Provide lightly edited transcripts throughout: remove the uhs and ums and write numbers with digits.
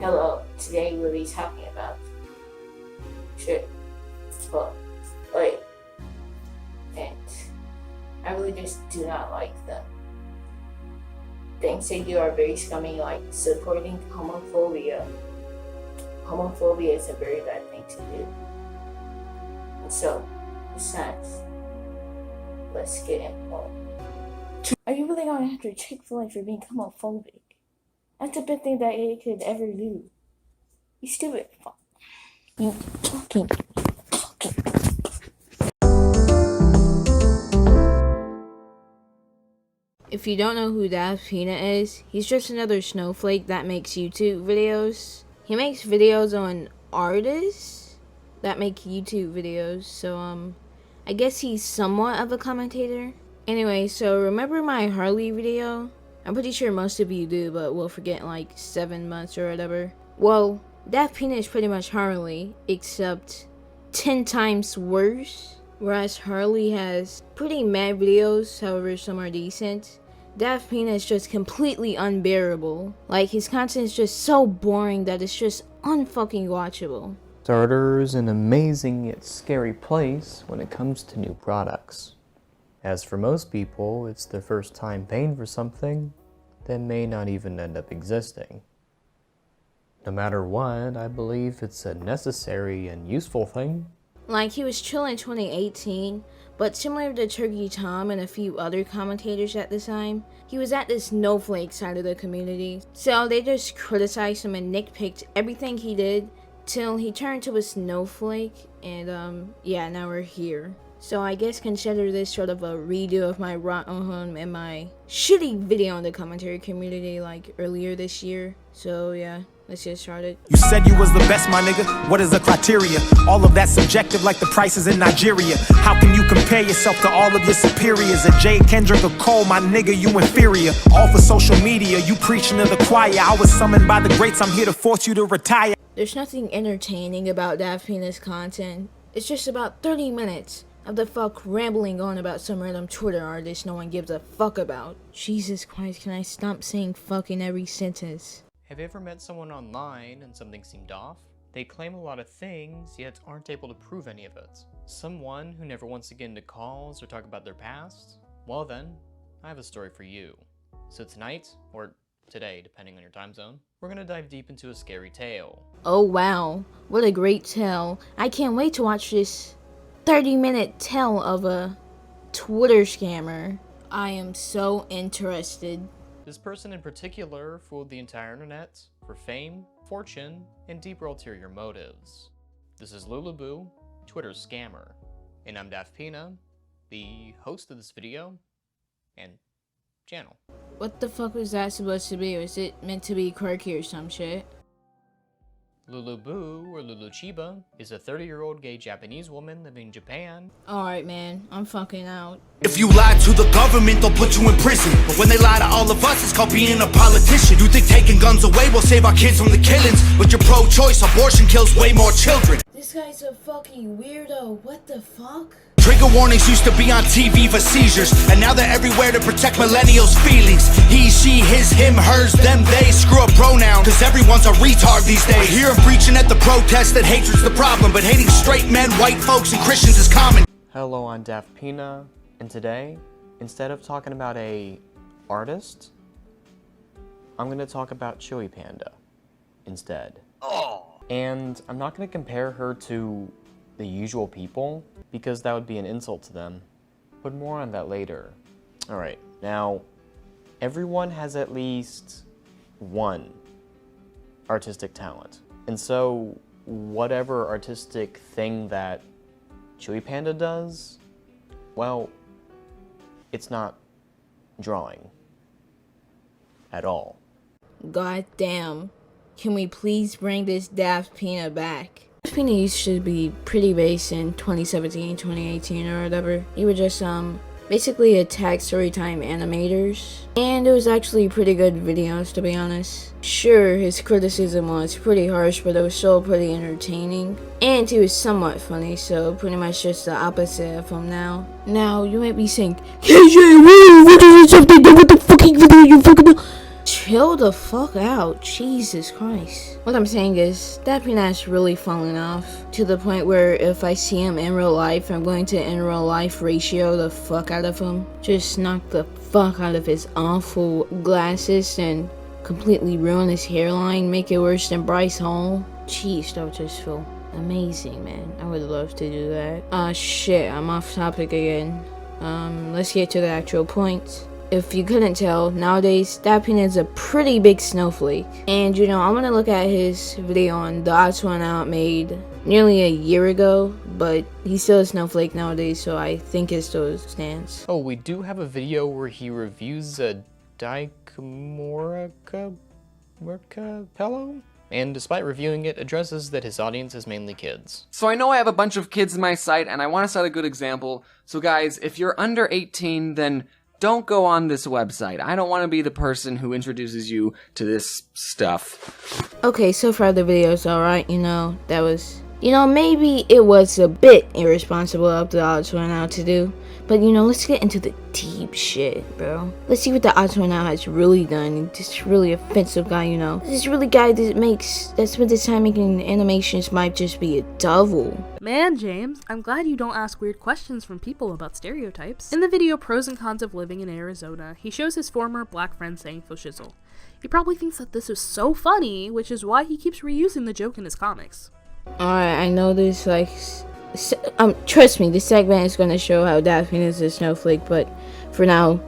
Hello, today we'll be talking about shit. But, wait. And I really just do not like them. Things they do are very scummy, like supporting homophobia. Homophobia is a very bad thing to do. And so, besides, let's get involved. Are you really going after Chick-fil-A for being homophobic? That's the best thing that it could ever do. You stupid fuck. You fucking. If you don't know who DaftPina is, he's just another snowflake that makes YouTube videos. He makes videos on artists that make YouTube videos, so I guess he's somewhat of a commentator. Anyway, so remember my Harley video? I'm pretty sure most of you do, but we'll forget in like 7 months or whatever. Well, DaftPina is pretty much Harley, except 10 times worse. Whereas Harley has pretty mad videos, however some are decent. DaftPina is just completely unbearable. Like, his content is just so boring that it's just unfucking watchable. Starter's an amazing yet scary place when it comes to new products. As for most people, it's their first time paying for something that may not even end up existing. No matter what, I believe it's a necessary and useful thing. Like, he was chill in 2018, but similar to Turkey Tom and a few other commentators at the time, he was at this snowflake side of the community. So they just criticized him and nitpicked everything he did till he turned to a snowflake, and yeah, now we're here. So I guess consider this sort of a redo of my rotten home and my shitty video in the commentary community like earlier this year. So yeah, let's get started. You said you was the best, my nigga. What is the criteria? All of that subjective like the prices in Nigeria. How can you compare yourself to all of your superiors? A Jay, Kendrick, or Cole, my nigga, you inferior. All for social media, you preaching to the choir. I was summoned by the greats, I'm here to force you to retire. There's nothing entertaining about DaftPina's content. It's just about 30 minutes of the fuck rambling on about some random Twitter artist no one gives a fuck about. Jesus Christ, can I stop saying fuck in every sentence? Have you ever met someone online and something seemed off? They claim a lot of things, yet aren't able to prove any of it. Someone who never wants to get into calls or talk about their past? Well then, I have a story for you. So tonight, or today, depending on your time zone, we're gonna dive deep into a scary tale. Oh wow, what a great tale. I can't wait to watch this 30-minute tale of a Twitter scammer. I am so interested. This person in particular fooled the entire internet for fame, fortune, and deeper ulterior motives. This is Luluboo, Twitter's scammer, and I'm DaftPina, the host of this video and channel. What the fuck was that supposed to be? Was it meant to be quirky or some shit? Luluboo, or Luluchiba, is a 30-year-old gay Japanese woman living in Japan. Alright man, I'm fucking out. If you lie to the government, they'll put you in prison. But when they lie to all of us, it's called being a politician. You think taking guns away will save our kids from the killings, but your pro-choice abortion kills way more children. This guy's a fucking weirdo, what the fuck? Trigger warnings used to be on TV for seizures, and now they're everywhere to protect millennials' feelings. He, she, his, him, hers, them, they. Screw a pronoun, cause everyone's a retard these days. I hear him preaching at the protest that hatred's the problem, but hating straight men, white folks, and Christians is common. Hello, I'm DaftPina, and today, instead of talking about a artist, I'm gonna talk about Chewy Panda instead. And I'm not gonna compare her to the usual people, because that would be an insult to them, but more on that later. Alright, now, everyone has at least one artistic talent, and so whatever artistic thing that Chewy Panda does, well, it's not drawing at all. God damn, can we please bring this DaftPina back? DaftPina used to be pretty base in 2017, 2018 or whatever. He would just basically attack storytime animators, and it was actually pretty good videos to be honest. Sure, his criticism was pretty harsh, but it was still pretty entertaining, and he was somewhat funny, so pretty much just the opposite of him now. Now, you might be saying, KJ, what is something? What the fucking video you fucking do? chill the fuck out. Jesus Christ. What I'm saying is, DaftPina's really fallen off to the point where if I see him in real life, I'm going to in real life ratio the fuck out of him. Just knock the fuck out of his awful glasses and completely ruin his hairline, make it worse than Bryce Hall. Jeez, that would just feel amazing, man. I would love to do that. Shit, I'm off topic again. Let's get to the actual point. If you couldn't tell, nowadays, DaftPina is a pretty big snowflake. And you know, I'm gonna look at his video on The Odds One Out made nearly a year ago, but he's still a snowflake nowadays, so I think it still stands. Oh, we do have a video where he reviews a Daikamoraka pillow? And despite reviewing it, addresses that his audience is mainly kids. So I know I have a bunch of kids in my site, and I want to set a good example. So guys, if you're under 18, then don't go on this website. I don't want to be the person who introduces you to this stuff. Okay, so far the video's alright, you know, that was... You know, maybe it was a bit irresponsible of the Odds One Out to do. But, you know, let's get into the deep shit, bro. Let's see what the Odds One Out has really done. This really offensive guy, you know. This really guy that spent his time making animations might just be a devil. Man, James, I'm glad you don't ask weird questions from people about stereotypes. In the video Pros and Cons of Living in Arizona, he shows his former black friend saying faux shizzle. He probably thinks that this is so funny, which is why he keeps reusing the joke in his comics. Alright, I know this, like... trust me, this segment is gonna show how DaftPina is a snowflake, but for now,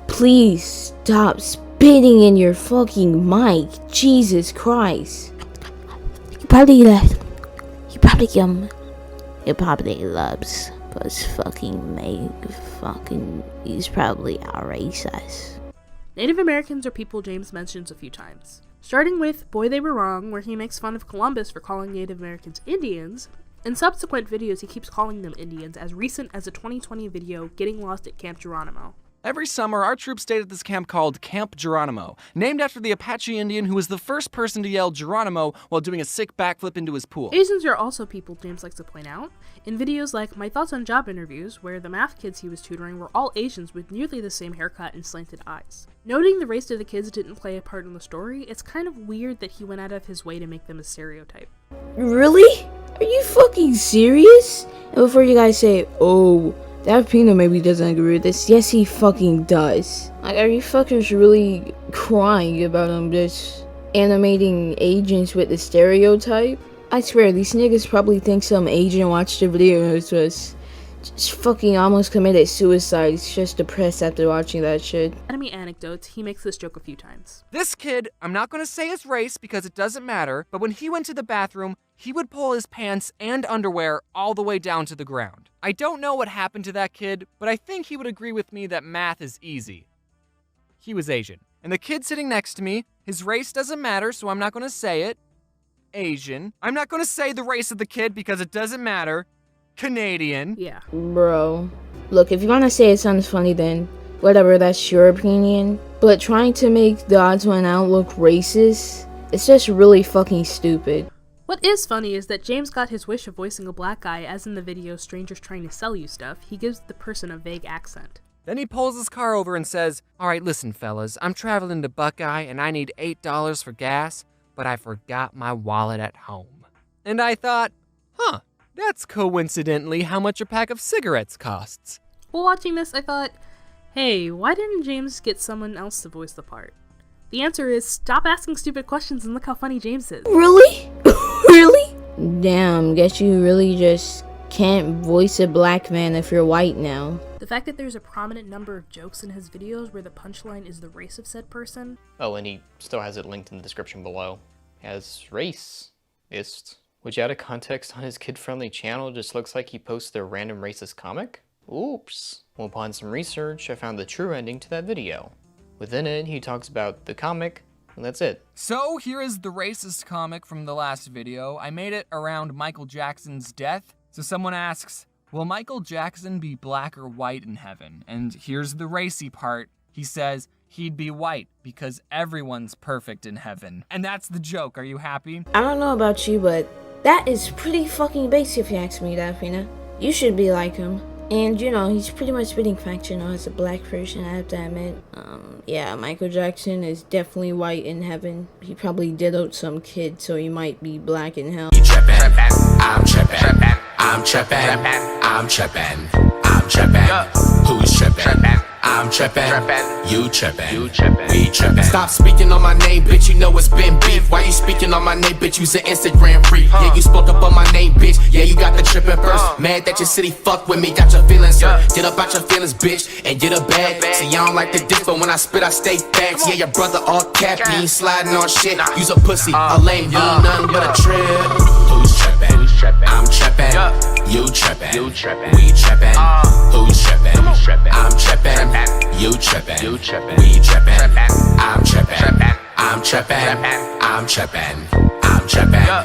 please stop spitting in your fucking mic. Jesus Christ. He probably loves us he's probably our racist. Native Americans are people James mentions a few times. Starting with Boy They Were Wrong, where he makes fun of Columbus for calling Native Americans Indians. In subsequent videos, he keeps calling them Indians, as recent as a 2020 video, Getting Lost at Camp Geronimo. Every summer, our troops stayed at this camp called Camp Geronimo, named after the Apache Indian who was the first person to yell Geronimo while doing a sick backflip into his pool. Asians are also people James likes to point out. In videos like My Thoughts on Job Interviews, where the math kids he was tutoring were all Asians with nearly the same haircut and slanted eyes. Noting the race of the kids didn't play a part in the story, it's kind of weird that he went out of his way to make them a stereotype. Really? Are you fucking serious? And before you guys say, oh, DaftPina maybe doesn't agree with this, yes he fucking does. Like, are you fuckers really crying about him just animating agents with the stereotype? I swear, these niggas probably think some agent watched the video and was just fucking almost committed suicide. He's just depressed after watching that shit. Enemy anecdotes, he makes this joke a few times. This kid, I'm not going to say his race because it doesn't matter, but when he went to the bathroom, he would pull his pants and underwear all the way down to the ground. I don't know what happened to that kid, but I think he would agree with me that math is easy. He was Asian. And the kid sitting next to me, his race doesn't matter, so I'm not going to say it. Asian. I'm not going to say the race of the kid because it doesn't matter. Canadian. Yeah. Bro. Look, if you want to say it sounds funny, then whatever, that's your opinion. But trying to make The Odds One Out look racist, it's just really fucking stupid. What is funny is that James got his wish of voicing a black guy, as in the video Strangers Trying to Sell You Stuff. He gives the person a vague accent. Then he pulls his car over and says, "Alright, listen fellas, I'm traveling to Buckeye and I need $8 for gas, but I forgot my wallet at home." And I thought, huh, that's coincidentally how much a pack of cigarettes costs. While watching this, I thought, hey, why didn't James get someone else to voice the part? The answer is, stop asking stupid questions and look how funny James is. Really? Really? Damn, guess you really just can't voice a black man if you're white now. The fact that there's a prominent number of jokes in his videos where the punchline is the race of said person. Oh, and he still has it linked in the description below. As racist, which out of context on his kid-friendly channel just looks like he posts a random racist comic? Oops. Well, upon some research, I found the true ending to that video. Within it, he talks about the comic, and that's it. So here is the racist comic from the last video. I made it around Michael Jackson's death. So someone asks, will Michael Jackson be black or white in heaven? And here's the racy part. He says he'd be white because everyone's perfect in heaven. And that's the joke. Are you happy? I don't know about you, but that is pretty fucking basic if you ask me, DaftPina. You should be like him. And, you know, he's pretty much spitting facts, you know, as a black person, I have to admit. Yeah, Michael Jackson is definitely white in heaven. He probably diddled some kid, so he might be black in hell. You trippin', I'm trippin', I'm trippin', I'm trippin', I'm trippin'. Who's trippin'? I'm trippin', you trippin', we trippin'. Stop speaking on my name, bitch, you know it's been beef. Why you speaking on my name, bitch, you's an Instagram freak. Yeah, you spoke up on my name, bitch, yeah, you got the trippin' first. Mad that your city fuck with me, got your feelings hurt. Get up out your feelings, bitch, and get a bag. See, I don't like the dick, but when I spit, I stay facts. Yeah, your brother all cap, he ain't sliding on shit. You's a pussy, a lame, you ain't nothing but a trip. Who's trippin'? I'm trippin', you trippin', we trippin'. Who's trippin'? I'm trippin', you trippin', we trippin'. I'm trippin', I'm trippin', I'm trippin', I'm trippin'.